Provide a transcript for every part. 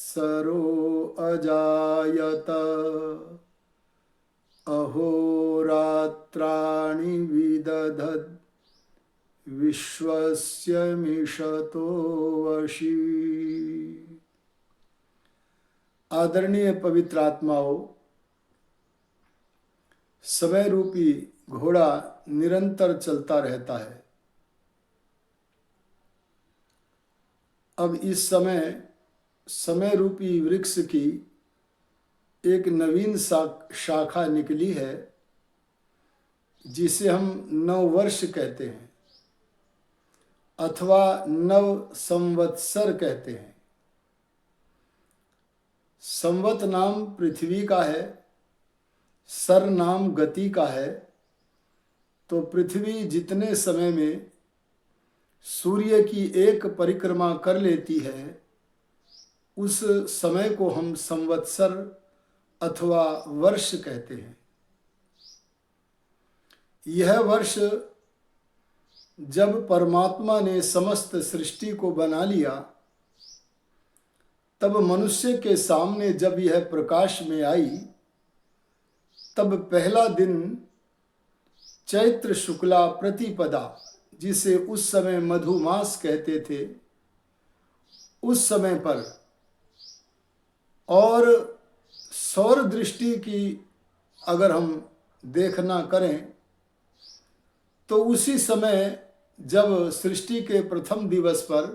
संवत्सरो अजायत अहोरात्राणि विदधत् विश्वस्य मिषतो वशी। आदरणीय पवित्र आत्माओं, समय रूपी घोड़ा निरंतर चलता रहता है। अब इस समय रूपी वृक्ष की एक नवीन शाखा निकली है जिसे हम नववर्ष कहते हैं अथवा नव संवत्सर कहते हैं। संवत नाम पृथ्वी का है, सर नाम गति का है। तो पृथ्वी जितने समय में सूर्य की एक परिक्रमा कर लेती है उस समय को हम संवत्सर अथवा वर्ष कहते हैं। यह वर्ष जब परमात्मा ने समस्त सृष्टि को बना लिया तब मनुष्य के सामने जब यह प्रकाश में आई तब पहला दिन चैत्र शुक्ला प्रतिपदा, जिसे उस समय मधुमास कहते थे, उस समय पर और सौर दृष्टि की अगर हम देखना करें तो उसी समय जब सृष्टि के प्रथम दिवस पर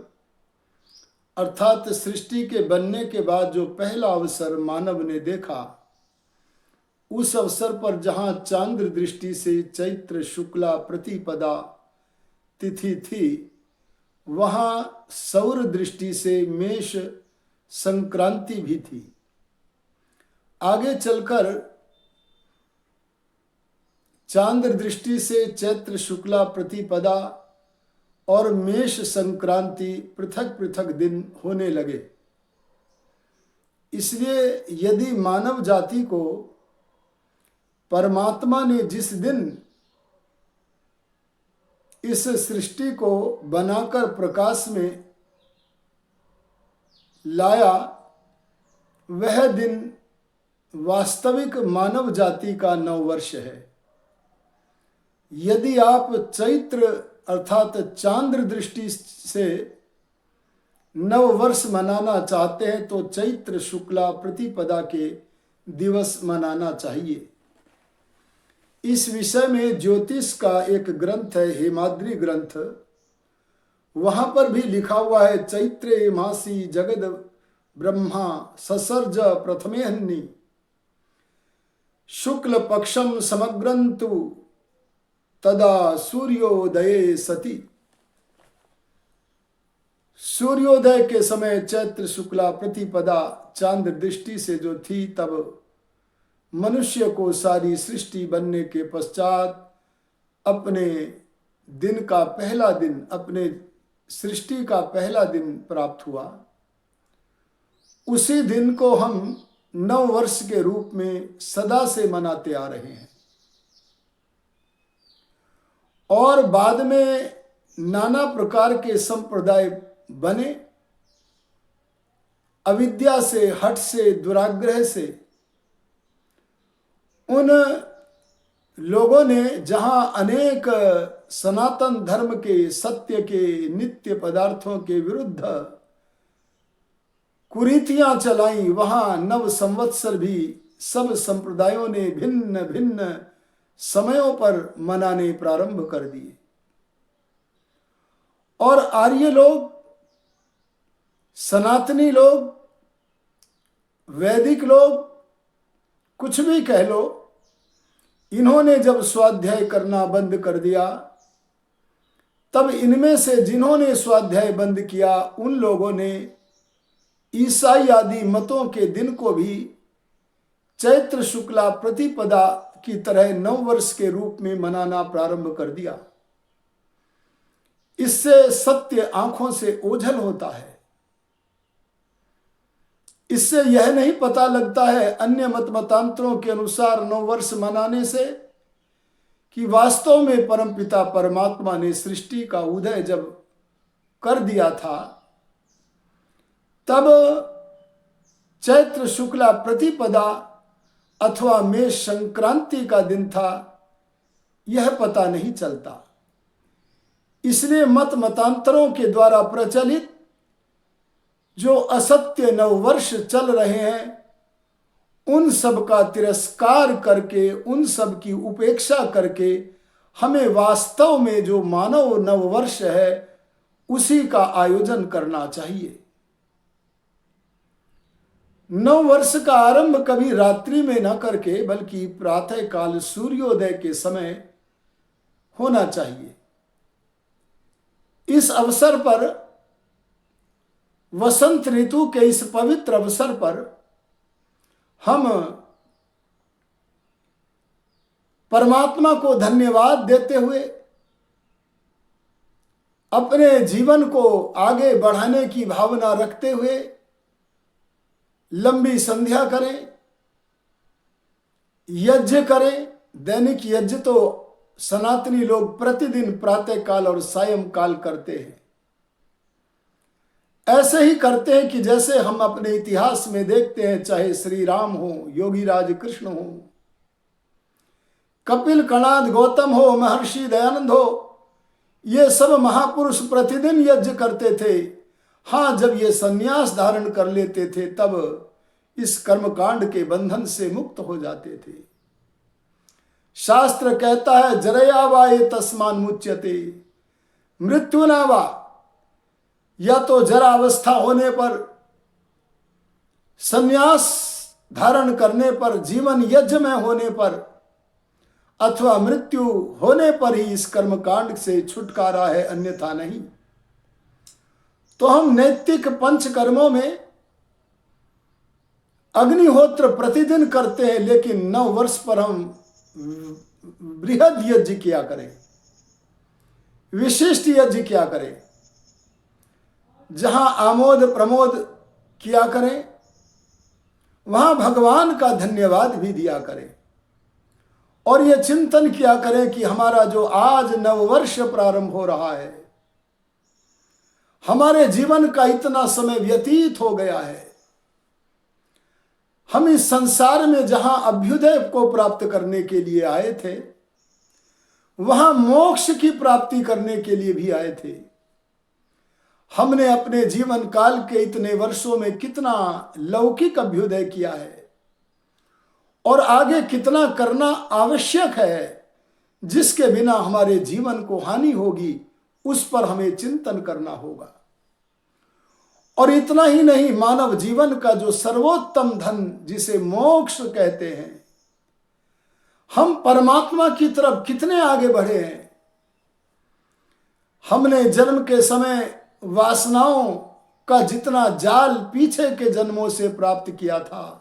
अर्थात सृष्टि के बनने के बाद जो पहला अवसर मानव ने देखा, उस अवसर पर जहाँ चांद्र दृष्टि से चैत्र शुक्ला प्रतिपदा तिथि थी, वहाँ सौर दृष्टि से मेष संक्रांति भी थी। आगे चलकर चांद्र दृष्टि से चैत्र शुक्ला प्रतिपदा और मेष संक्रांति पृथक पृथक दिन होने लगे। इसलिए यदि मानव जाति को परमात्मा ने जिस दिन इस सृष्टि को बनाकर प्रकाश में लाया, वह दिन वास्तविक मानव जाति का नववर्ष है। यदि आप चैत्र अर्थात चांद्र दृष्टि से नववर्ष मनाना चाहते हैं तो चैत्र शुक्ला प्रतिपदा के दिवस मनाना चाहिए। इस विषय में ज्योतिष का एक ग्रंथ है, हेमाद्रि ग्रंथ। वहां पर भी लिखा हुआ है, चैत्रे मासी जगद ब्रह्मा ससर्ज प्रथमेहन्नि शुक्ल पक्षम समग्रंतु तदा सूर्योदये सति। सूर्योदय के समय चैत्र शुक्ला प्रतिपदा चांद्र दृष्टि से जो थी, तब मनुष्य को सारी सृष्टि बनने के पश्चात अपने दिन का पहला दिन, अपने सृष्टि का पहला दिन प्राप्त हुआ। उसी दिन को हम नव वर्ष के रूप में सदा से मनाते आ रहे हैं और बाद में नाना प्रकार के संप्रदाय बने। अविद्या से, हठ से, दुराग्रह से उन लोगों ने जहां अनेक सनातन धर्म के, सत्य के, नित्य पदार्थों के विरुद्ध कुरीतियां चलाई, वहां नव संवत्सर भी सब संप्रदायों ने भिन्न भिन्न समयों पर मनाने प्रारंभ कर दिए। और आर्य लोग, सनातनी लोग, वैदिक लोग, कुछ भी कह लो, इन्होंने जब स्वाध्याय करना बंद कर दिया, तब इनमें से जिन्होंने स्वाध्याय बंद किया उन लोगों ने ईसाई आदि मतों के दिन को भी चैत्र शुक्ला प्रतिपदा की तरह नव वर्ष के रूप में मनाना प्रारंभ कर दिया। इससे सत्य आंखों से ओझल होता है। इससे यह नहीं पता लगता है अन्य मतांतरों के अनुसार नव वर्ष मनाने से कि वास्तव में परमपिता परमात्मा ने सृष्टि का उदय जब कर दिया था, तब चैत्र शुक्ला प्रतिपदा अथवा मेष संक्रांति का दिन था, यह पता नहीं चलता। इसलिए मत मतांतरों के द्वारा प्रचलित जो असत्य नववर्ष चल रहे हैं, उन सब का तिरस्कार करके, उन सब की उपेक्षा करके हमें वास्तव में जो मानव नववर्ष है उसी का आयोजन करना चाहिए। नववर्ष का आरंभ कभी रात्रि में न करके बल्कि प्रातः काल सूर्योदय के समय होना चाहिए। इस अवसर पर, वसंत ऋतु के इस पवित्र अवसर पर हम परमात्मा को धन्यवाद देते हुए अपने जीवन को आगे बढ़ाने की भावना रखते हुए लंबी संध्या करें, यज्ञ करें। दैनिक यज्ञ तो सनातनी लोग प्रतिदिन प्रातः काल और सायं काल करते हैं। ऐसे ही करते हैं कि जैसे हम अपने इतिहास में देखते हैं, चाहे श्री राम हो, योगी राज कृष्ण हो, कपिल कणाद गौतम हो, महर्षि दयानंद हो, ये सब महापुरुष प्रतिदिन यज्ञ करते थे। हाँ, जब ये संन्यास धारण कर लेते थे तब इस कर्मकांड के बंधन से मुक्त हो जाते थे। शास्त्र कहता है, जरया वा ये तस्मान मुच्यते मृत्यु ना वा, या तो जरा अवस्था होने पर, संन्यास धारण करने पर, जीवन यज्ञ में होने पर, अथवा मृत्यु होने पर ही इस कर्मकांड से छुटकारा है, अन्यथा नहीं। तो हम नैतिक पंच कर्मों में अग्निहोत्र प्रतिदिन करते हैं, लेकिन नव वर्ष पर हम बृहद यज्ञ किया करें, विशिष्ट यज्ञ किया करें, जहां आमोद प्रमोद किया करें, वहां भगवान का धन्यवाद भी दिया करें और यह चिंतन किया करें कि हमारा जो आज नववर्ष प्रारंभ हो रहा है, हमारे जीवन का इतना समय व्यतीत हो गया है, हम इस संसार में जहां अभ्युदय को प्राप्त करने के लिए आए थे, वहां मोक्ष की प्राप्ति करने के लिए भी आए थे। हमने अपने जीवन काल के इतने वर्षों में कितना लौकिक अभ्युदय किया है और आगे कितना करना आवश्यक है, जिसके बिना हमारे जीवन को हानि होगी, उस पर हमें चिंतन करना होगा। और इतना ही नहीं, मानव जीवन का जो सर्वोत्तम धन जिसे मोक्ष कहते हैं, हम परमात्मा की तरफ कितने आगे बढ़े हैं। हमने जन्म के समय वासनाओं का जितना जाल पीछे के जन्मों से प्राप्त किया था,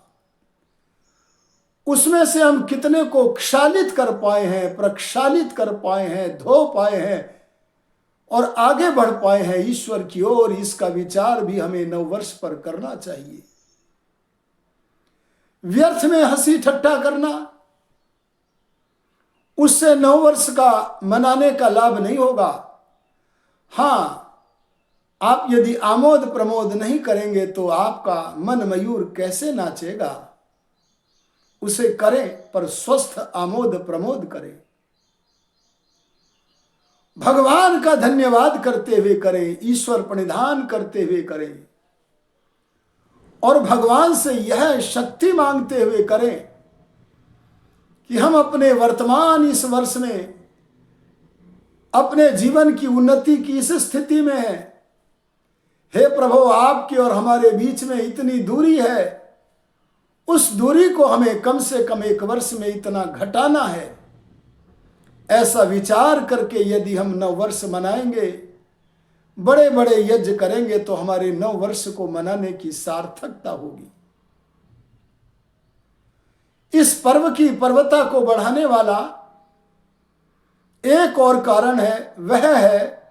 उसमें से हम कितने को क्षालित कर पाए हैं, प्रक्षालित कर पाए हैं, धो पाए हैं और आगे बढ़ पाए हैं ईश्वर की ओर। इसका विचार भी हमें नववर्ष पर करना चाहिए। व्यर्थ में हंसी ठट्ठा करना, उससे नववर्ष का मनाने का लाभ नहीं होगा। हाँ, आप यदि आमोद प्रमोद नहीं करेंगे तो आपका मन मयूर कैसे नाचेगा। उसे करें, पर स्वस्थ आमोद प्रमोद करें, भगवान का धन्यवाद करते हुए करें, ईश्वर प्रणिधान करते हुए करें और भगवान से यह शक्ति मांगते हुए करें कि हम अपने वर्तमान इस वर्ष में अपने जीवन की उन्नति की इस स्थिति में हैं। हे प्रभु, आपके और हमारे बीच में इतनी दूरी है, उस दूरी को हमें कम से कम एक वर्ष में इतना घटाना है। ऐसा विचार करके यदि हम नव वर्ष मनाएंगे, बड़े बड़े यज्ञ करेंगे, तो हमारे नव वर्ष को मनाने की सार्थकता होगी। इस पर्व की पर्वता को बढ़ाने वाला एक और कारण है, वह है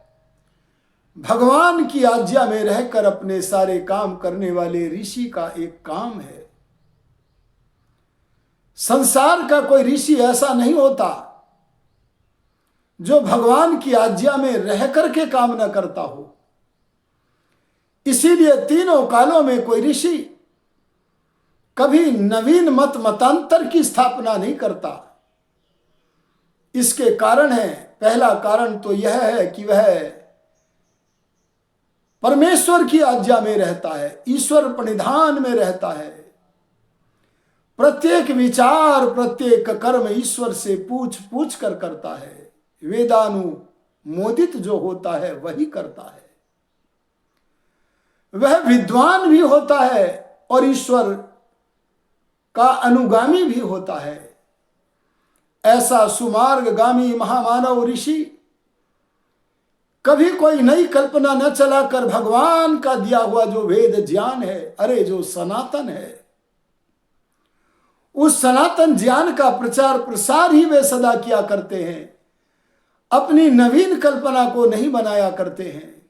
भगवान की आज्ञा में रहकर अपने सारे काम करने वाले ऋषि का एक काम है। संसार का कोई ऋषि ऐसा नहीं होता जो भगवान की आज्ञा में रह करके काम न करता हो। इसीलिए तीनों कालों में कोई ऋषि कभी नवीन मत मतांतर की स्थापना नहीं करता। इसके कारण है, पहला कारण तो यह है कि वह परमेश्वर की आज्ञा में रहता है, ईश्वर प्रणिधान में रहता है। प्रत्येक विचार, प्रत्येक कर्म ईश्वर से पूछ पूछ कर करता है। वेदानुमोदित जो होता है वही करता है। वह विद्वान भी होता है और ईश्वर का अनुगामी भी होता है। ऐसा सुमार्गगामी महामानव ऋषि कभी कोई नई कल्पना न चलाकर भगवान का दिया हुआ जो वेद ज्ञान है, अरे जो सनातन है, उस सनातन ज्ञान का प्रचार प्रसार ही वे सदा किया करते हैं, अपनी नवीन कल्पना को नहीं बनाया करते हैं।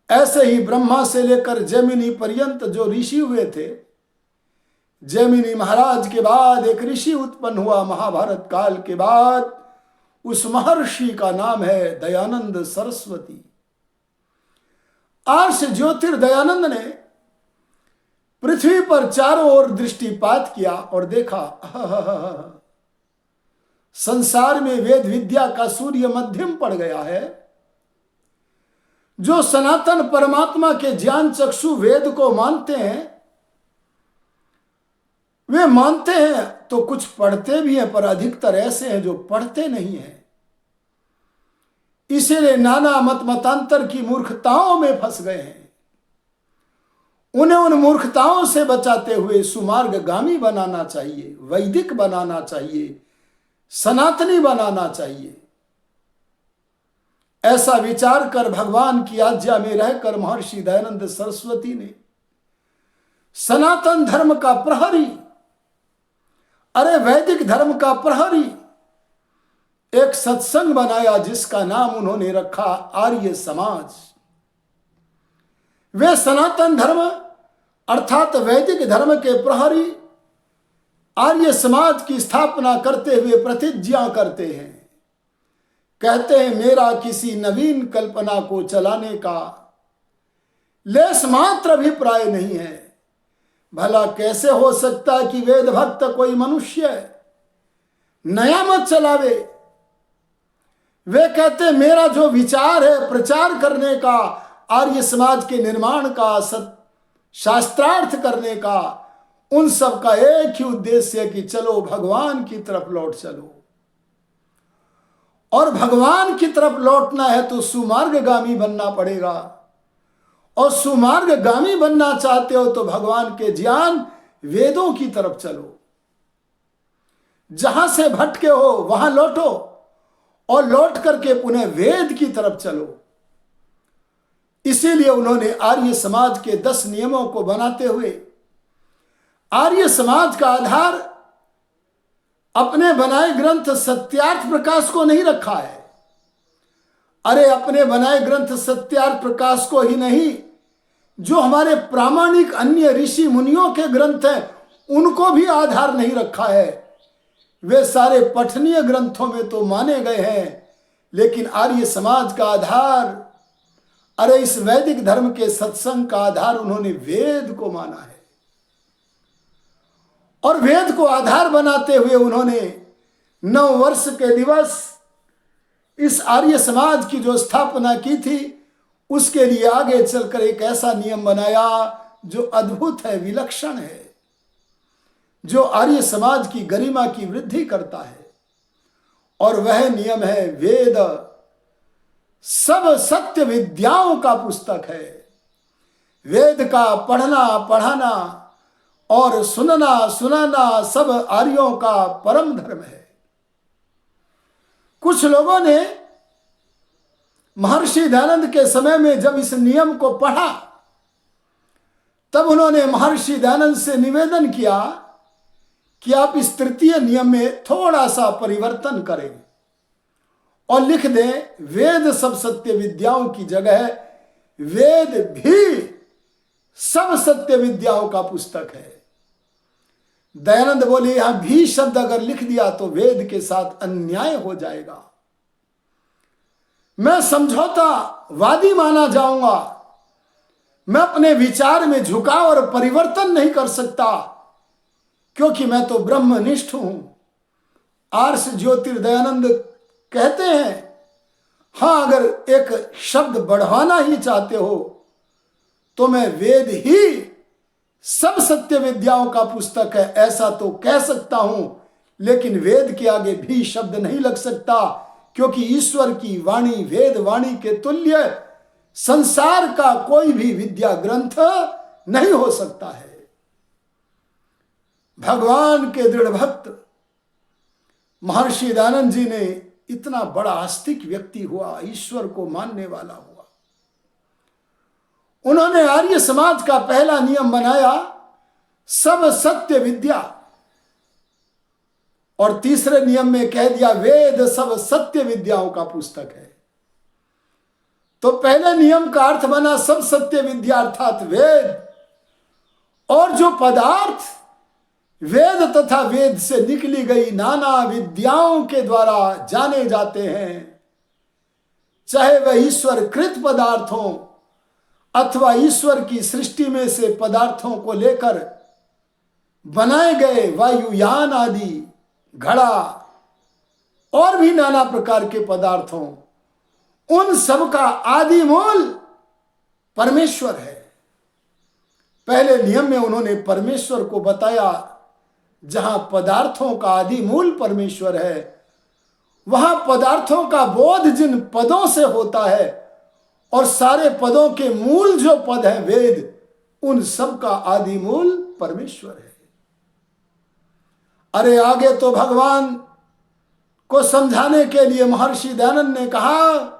ऐसे ही ब्रह्मा से लेकर जैमिनी पर्यंत जो ऋषि हुए थे, जैमिनी महाराज के बाद एक ऋषि उत्पन्न हुआ महाभारत काल के बाद। उस महर्षि का नाम है दयानंद सरस्वती। आर्ष ज्योतिर्दयानंद ने पृथ्वी पर चारों ओर दृष्टिपात किया और देखा, संसार में वेद विद्या का सूर्य मध्यम पड़ गया है। जो सनातन परमात्मा के ज्ञान चक्षु वेद को मानते हैं, वे मानते हैं तो कुछ पढ़ते भी हैं, पर अधिकतर ऐसे हैं जो पढ़ते नहीं हैं। इसीलिए नाना मत मतांतर की मूर्खताओं में फंस गए हैं। उन्हें उन मूर्खताओं से बचाते हुए सुमार्गगामी बनाना चाहिए, वैदिक बनाना चाहिए, सनातनी बनाना चाहिए। ऐसा विचार कर भगवान की आज्ञा में रहकर महर्षि दयानंद सरस्वती ने सनातन धर्म का प्रहरी, अरे वैदिक धर्म का प्रहरी एक सत्संग बनाया, जिसका नाम उन्होंने रखा आर्य समाज। वे सनातन धर्म अर्थात वैदिक धर्म के प्रहरी आर्य समाज की स्थापना करते हुए प्रतिज्ञा करते हैं, कहते हैं मेरा किसी नवीन कल्पना को चलाने का लेस मात्र अभिप्राय नहीं है। भला कैसे हो सकता है कि वेद भक्त कोई मनुष्य नया मत चलावे। वे कहते मेरा जो विचार है प्रचार करने का, आर्य समाज के निर्माण का, शास्त्रार्थ करने का, उन सब का एक ही उद्देश्य है कि चलो भगवान की तरफ लौट चलो। और भगवान की तरफ लौटना है तो सुमार्गगामी बनना पड़ेगा, और सुमार्गगामी बनना चाहते हो तो भगवान के ज्ञान वेदों की तरफ चलो। जहां से भटके हो वहां लौटो और लौट करके पुनः वेद की तरफ चलो। इसीलिए उन्होंने आर्य समाज के 10 नियमों को बनाते हुए आर्य समाज का आधार अपने बनाए ग्रंथ सत्यार्थ प्रकाश को नहीं रखा है। अरे अपने बनाए ग्रंथ सत्यार्थ प्रकाश को ही नहीं, जो हमारे प्रामाणिक अन्य ऋषि मुनियों के ग्रंथ हैं उनको भी आधार नहीं रखा है। वे सारे पठनीय ग्रंथों में तो माने गए हैं, लेकिन आर्य समाज का आधार, अरे इस वैदिक धर्म के सत्संग का आधार उन्होंने वेद को माना है। और वेद को आधार बनाते हुए उन्होंने 9 वर्ष के दिवस इस आर्य समाज की जो स्थापना की थी, उसके लिए आगे चलकर एक ऐसा नियम बनाया जो अद्भुत है, विलक्षण है, जो आर्य समाज की गरिमा की वृद्धि करता है। और वह नियम है वेद सब सत्य विद्याओं का पुस्तक है। वेद का पढ़ना पढ़ाना और सुनना सुनाना सब आर्यों का परम धर्म है। कुछ लोगों ने महर्षि दयानंद के समय में जब इस नियम को पढ़ा, तब उन्होंने महर्षि दयानंद से निवेदन किया कि आप इस तृतीय नियम में थोड़ा सा परिवर्तन करें और लिख दें वेद सब सत्य विद्याओं की जगह वेद भी सब सत्य विद्याओं का पुस्तक है। दयानंद बोले यहां भी शब्द अगर लिख दिया तो वेद के साथ अन्याय हो जाएगा, मैं समझौता वादी माना जाऊंगा। मैं अपने विचार में झुकाव और परिवर्तन नहीं कर सकता, क्योंकि मैं तो ब्रह्मनिष्ठ हूं। आर्ष ज्योतिर्दयानंद कहते हैं, हाँ, अगर एक शब्द बढ़ाना ही चाहते हो तो मैं वेद ही सब सत्य विद्याओं का पुस्तक है ऐसा तो कह सकता हूं, लेकिन वेद के आगे भी शब्द नहीं लग सकता, क्योंकि ईश्वर की वाणी वेद वाणी के तुल्य संसार का कोई भी विद्या ग्रंथ नहीं हो सकता है। भगवान के दृढ़ भक्त महर्षि दयानंद जी ने इतना बड़ा आस्तिक व्यक्ति हुआ, ईश्वर को मानने वाला हुआ। उन्होंने आर्य समाज का पहला नियम बनाया, सब सत्य विद्या, और तीसरे नियम में कह दिया वेद सब सत्य विद्याओं का पुस्तक है। तो पहले नियम का अर्थ बना सब सत्य विद्या अर्थात वेद, और जो पदार्थ वेद तथा वेद से निकली गई नाना विद्याओं के द्वारा जाने जाते हैं, चाहे वह ईश्वर कृत पदार्थ हो अथवा ईश्वर की सृष्टि में से पदार्थों को लेकर बनाए गए वायुयान आदि, घड़ा और भी नाना प्रकार के पदार्थों, उन सब का आदि मूल परमेश्वर है। पहले नियम में उन्होंने परमेश्वर को बताया, जहां पदार्थों का आदि मूल परमेश्वर है, वहां पदार्थों का बोध जिन पदों से होता है और सारे पदों के मूल जो पद है वेद, उन सब का आदि मूल परमेश्वर है। अरे आगे तो भगवान को समझाने के लिए महर्षि दयानंद ने कहा,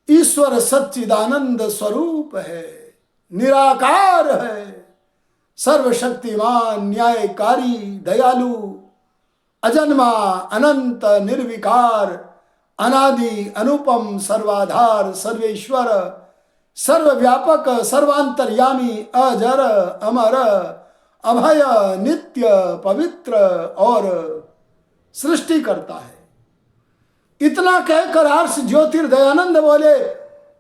ईश्वर सच्चिदानंद स्वरूप है, निराकार है, सर्वशक्तिमान, न्यायकारी, दयालु, अजन्मा, अनंत, निर्विकार, अनादि, अनुपम, सर्वाधार, सर्वेश्वर, सर्वव्यापक, सर्वांतर्यामी, अजर, अमर, अभय, नित्य, पवित्र और सृष्टि करता है। इतना कहकर आर्ष ज्योतिर्दयानंद बोले,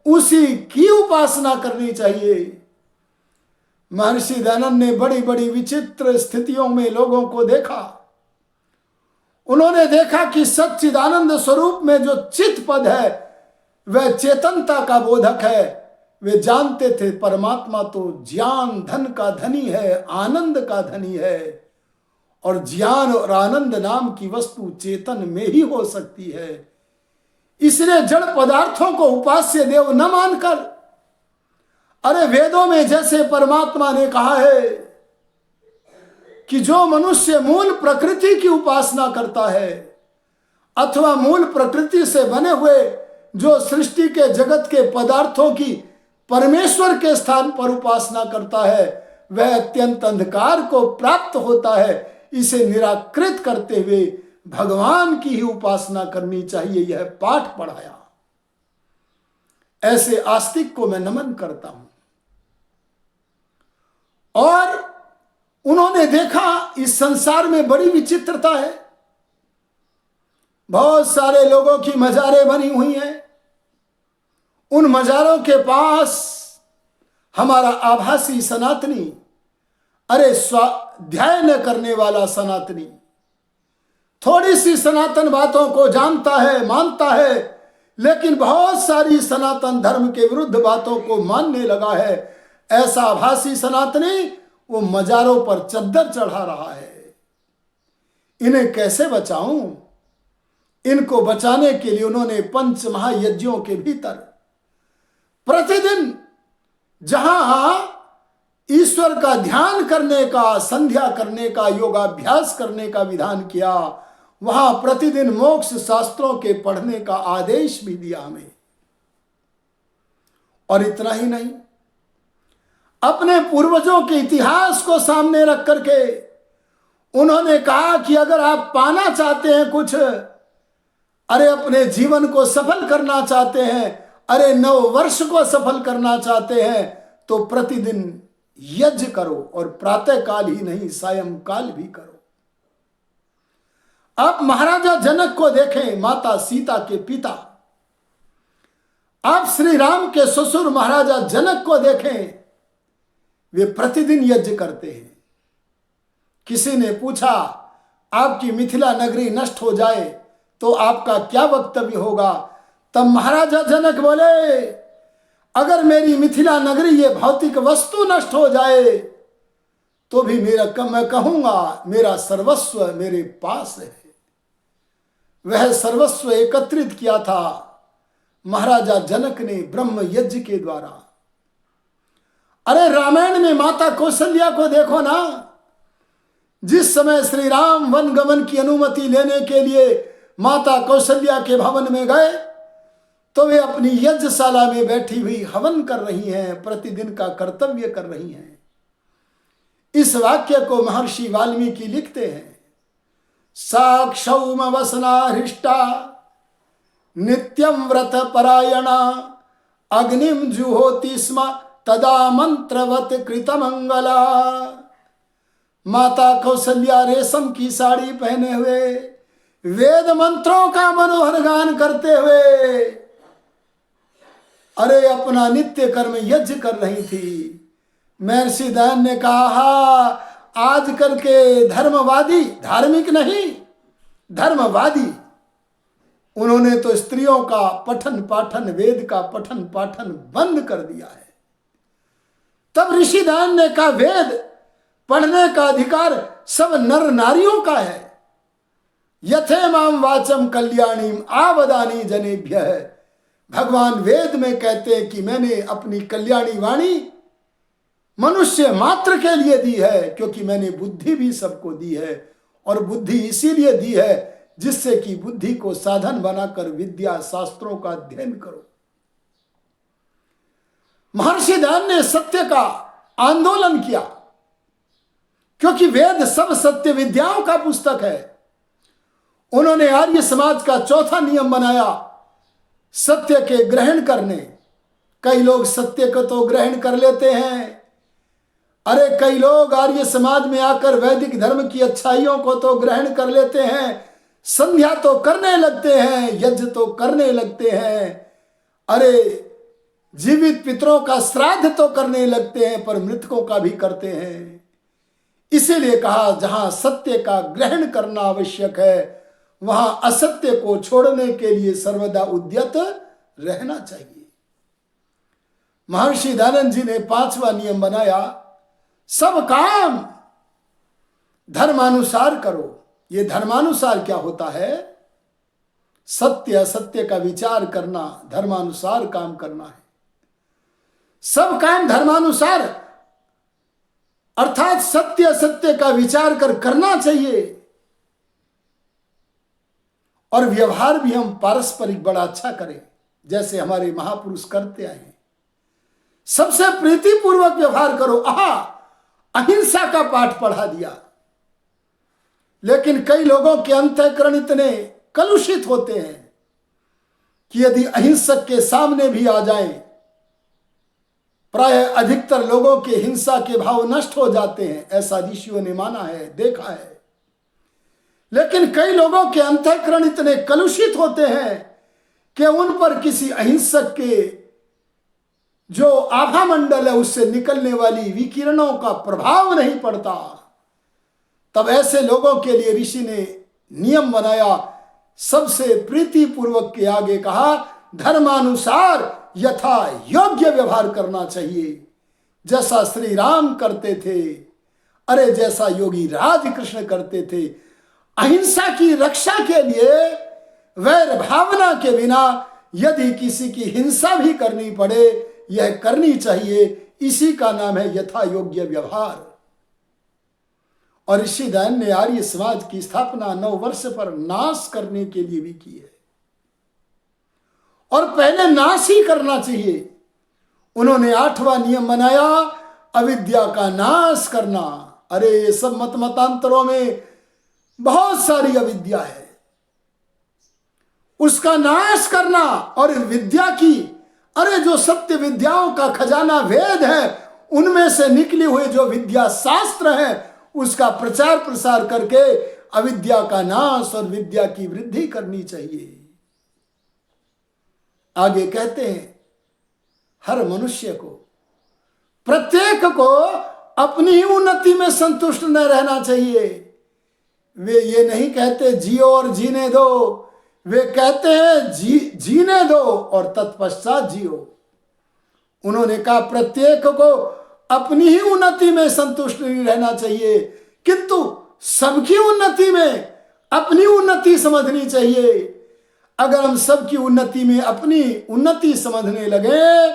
उसी की उपासना करनी चाहिए। महर्षि दयानंद ने बड़ी बड़ी विचित्र स्थितियों में लोगों को देखा। उन्होंने देखा कि सच्चिदानंद स्वरूप में जो चित पद है वह चेतनता का बोधक है। वे जानते थे परमात्मा तो ज्ञान धन का धनी है, आनंद का धनी है, और ज्ञान और आनंद नाम की वस्तु चेतन में ही हो सकती है। इसलिए जड़ पदार्थों को उपास्य देव न मानकर, अरे वेदों में जैसे परमात्मा ने कहा है कि जो मनुष्य मूल प्रकृति की उपासना करता है अथवा मूल प्रकृति से बने हुए जो सृष्टि के जगत के पदार्थों की परमेश्वर के स्थान पर उपासना करता है, वह अत्यंत अंधकार को प्राप्त होता है। इसे निराकृत करते हुए भगवान की ही उपासना करनी चाहिए, यह पाठ पढ़ाया। ऐसे आस्तिक को मैं नमन करता हूं। और उन्होंने देखा इस संसार में बड़ी विचित्रता है। बहुत सारे लोगों की मजारें बनी हुई हैं। उन मजारों के पास हमारा आभासी सनातनी, अरे स्वाध्याय न करने वाला सनातनी, थोड़ी सी सनातन बातों को जानता है, मानता है, लेकिन बहुत सारी सनातन धर्म के विरुद्ध बातों को मानने लगा है। ऐसा आभासी सनातनी वो मजारों पर चद्दर चढ़ा रहा है। इन्हें कैसे बचाऊं? इनको बचाने के लिए उन्होंने पंच महायज्ञों के भीतर प्रतिदिन जहां ईश्वर का ध्यान करने का, संध्या करने का, योगाभ्यास करने का विधान किया, वहां प्रतिदिन मोक्ष शास्त्रों के पढ़ने का आदेश भी दिया हमें। और इतना ही नहीं, अपने पूर्वजों के इतिहास को सामने रख करके उन्होंने कहा कि अगर आप पाना चाहते हैं कुछ, अरे अपने जीवन को सफल करना चाहते हैं, अरे 9 वर्ष को सफल करना चाहते हैं, तो प्रतिदिन यज्ञ करो, और प्रातः काल ही नहीं सायं काल भी करो। आप महाराजा जनक को देखें, माता सीता के पिता। आप श्री राम के ससुर महाराजा जनक को देखें, वे प्रतिदिन यज्ञ करते हैं। किसी ने पूछा, आपकी मिथिला नगरी नष्ट हो जाए तो आपका क्या वक्तव्य होगा? तब महाराजा जनक बोले, अगर मेरी मिथिला नगरी ये भौतिक वस्तु नष्ट हो जाए तो भी मैं कहूंगा मेरा सर्वस्व मेरे पास है। वह सर्वस्व एकत्रित किया था महाराजा जनक ने ब्रह्म यज्ञ के द्वारा। अरे रामायण में माता कौशल्या को देखो ना, जिस समय श्री राम वन गमन की अनुमति लेने के लिए माता कौशल्या के भवन में गए तो वे अपनी यज्ञशाला में बैठी हुई हवन कर रही हैं, प्रतिदिन का कर्तव्य कर रही हैं। इस वाक्य को महर्षि वाल्मीकि लिखते हैं, साक्षौम वसना हृष्टा नित्यं व्रत परायणा अग्निम जुहोति स्म तदा मंत्रवत कृतमंगला। माता कौशल्या रेशम की साड़ी पहने हुए वेद मंत्रों का मनोहर गान करते हुए अरे अपना नित्य कर्म यज्ञ कर रही थी। महर्षि दयान ने कहा, आजकल के धर्मवादी, धार्मिक नहीं धर्मवादी, उन्होंने तो स्त्रियों का पठन पाठन, वेद का पठन पाठन बंद कर दिया है। तब ऋषि दयान ने कहा, वेद पढ़ने का अधिकार सब नर नारियों का है। यथे माम वाचम कल्याणीम आवदानी जनेभ्य है। भगवान वेद में कहते हैं कि मैंने अपनी कल्याणी वाणी मनुष्य मात्र के लिए दी है, क्योंकि मैंने बुद्धि भी सबको दी है, और बुद्धि इसीलिए दी है जिससे कि बुद्धि को साधन बनाकर विद्या शास्त्रों का अध्ययन करो। महर्षि दयान ने सत्य का आंदोलन किया, क्योंकि वेद सब सत्य विद्याओं का पुस्तक है। उन्होंने आर्य समाज का चौथा नियम बनाया, सत्य के ग्रहण करने। कई लोग सत्य को तो ग्रहण कर लेते हैं, अरे कई लोग आर्य समाज में आकर वैदिक धर्म की अच्छाइयों को तो ग्रहण कर लेते हैं, संध्या तो करने लगते हैं, यज्ञ तो करने लगते हैं, अरे जीवित पितरों का श्राद्ध तो करने लगते हैं, पर मृतकों का भी करते हैं। इसीलिए कहा, जहां सत्य का ग्रहण करना आवश्यक है वहां असत्य को छोड़ने के लिए सर्वदा उद्यत रहना चाहिए। महर्षि दयानंद जी ने 5वां नियम बनाया, सब काम धर्मानुसार करो। ये धर्मानुसार क्या होता है? सत्य असत्य का विचार करना, धर्मानुसार काम करना है। सब काम धर्मानुसार अर्थात सत्य असत्य का विचार कर करना चाहिए, और व्यवहार भी हम पारस्परिक बड़ा अच्छा करें, जैसे हमारे महापुरुष करते आए हैं। सबसे प्रीतिपूर्वक व्यवहार करो। अहिंसा का पाठ पढ़ा दिया, लेकिन कई लोगों के अंतःकरण इतने कलुषित होते हैं कि यदि अहिंसक के सामने भी आ जाएं, प्राय अधिकतर लोगों के हिंसा के भाव नष्ट हो जाते हैं। ऐसा ऋषियों ने माना है, देखा है। लेकिन कई लोगों के अंतःकरण इतने कलुषित होते हैं कि उन पर किसी अहिंसक के जो आभा मंडल है उससे निकलने वाली विकिरणों का प्रभाव नहीं पड़ता। तब ऐसे लोगों के लिए ऋषि ने नियम बनाया, सबसे प्रीतिपूर्वक के आगे कहा, धर्मानुसार यथा योग्य व्यवहार करना चाहिए, जैसा श्री राम करते थे, अरे जैसा योगी राज कृष्ण करते थे। अहिंसा की रक्षा के लिए वैर भावना के बिना यदि किसी की हिंसा भी करनी पड़े, यह करनी चाहिए। इसी का नाम है यथा योग्य व्यवहार। और ऋषि दयान ने आर्य समाज की स्थापना 9 वर्ष पर नाश करने के लिए भी की है, और पहले नाश ही करना चाहिए। उन्होंने 8वां नियम बनाया, अविद्या का नाश करना। अरे ये सब मतांतरों में बहुत सारी अविद्या है, उसका नाश करना। और विद्या की, अरे जो सत्य विद्याओं का खजाना वेद है, उनमें से निकली हुई जो विद्या शास्त्र है, उसका प्रचार प्रसार करके अविद्या का नाश और विद्या की वृद्धि करनी चाहिए। आगे कहते हैं, हर मनुष्य को प्रत्येक को अपनी ही उन्नति में संतुष्ट न रहना चाहिए। वे ये नहीं कहते जियो और जीने दो, वे कहते हैं जीने दो और तत्पश्चात जियो। उन्होंने कहा प्रत्येक को अपनी ही उन्नति में संतुष्ट नहीं रहना चाहिए, किंतु सबकी उन्नति में अपनी उन्नति समझनी चाहिए। अगर हम सबकी उन्नति में अपनी उन्नति समझने लगे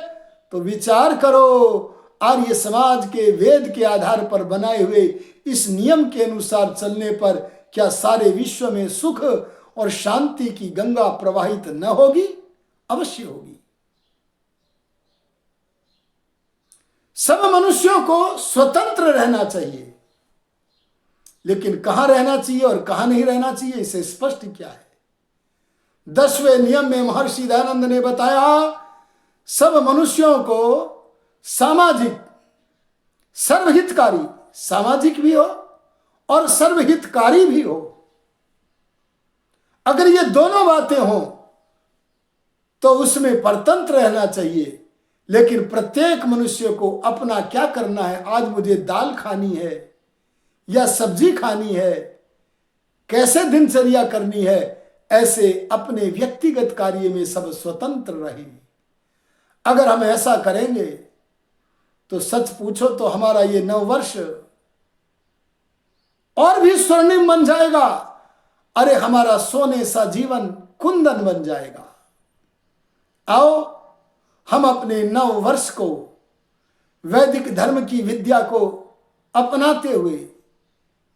तो विचार करो, आर्य समाज के वेद के आधार पर बनाए हुए इस नियम के अनुसार चलने पर क्या सारे विश्व में सुख और शांति की गंगा प्रवाहित न होगी? अवश्य होगी। सब मनुष्यों को स्वतंत्र रहना चाहिए, लेकिन कहां रहना चाहिए और कहां नहीं रहना चाहिए इसे स्पष्ट क्या है? 10वें नियम में महर्षि दयानंद ने बताया सब मनुष्यों को सामाजिक सर्वहितकारी, सामाजिक भी हो और सर्वहितकारी भी हो। अगर ये दोनों बातें हो तो उसमें परतंत्र रहना चाहिए, लेकिन प्रत्येक मनुष्य को अपना क्या करना है, आज मुझे दाल खानी है या सब्जी खानी है, कैसे दिनचर्या करनी है, ऐसे अपने व्यक्तिगत कार्य में सब स्वतंत्र रहे। अगर हम ऐसा करेंगे तो सच पूछो तो हमारा ये 9 वर्ष और भी स्वर्णिम बन जाएगा। अरे हमारा सोने सा जीवन कुंदन बन जाएगा। आओ हम अपने 9 वर्ष को वैदिक धर्म की विद्या को अपनाते हुए,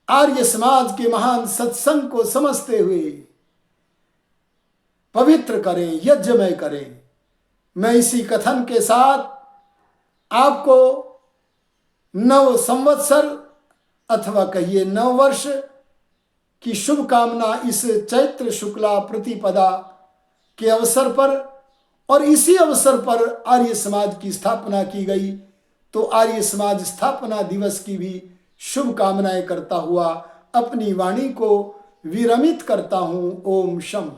आर्य समाज के महान सत्संग को समझते हुए पवित्र करें, यज्ञमय करें। मैं इसी कथन के साथ आपको 9 संवत्सर अथवा कहिए 9 वर्ष की शुभकामना इस चैत्र शुक्ला प्रतिपदा के अवसर पर, और इसी अवसर पर आर्य समाज की स्थापना की गई, तो आर्य समाज स्थापना दिवस की भी शुभकामनाएं करता हुआ अपनी वाणी को विरमित करता हूं। ओम शम।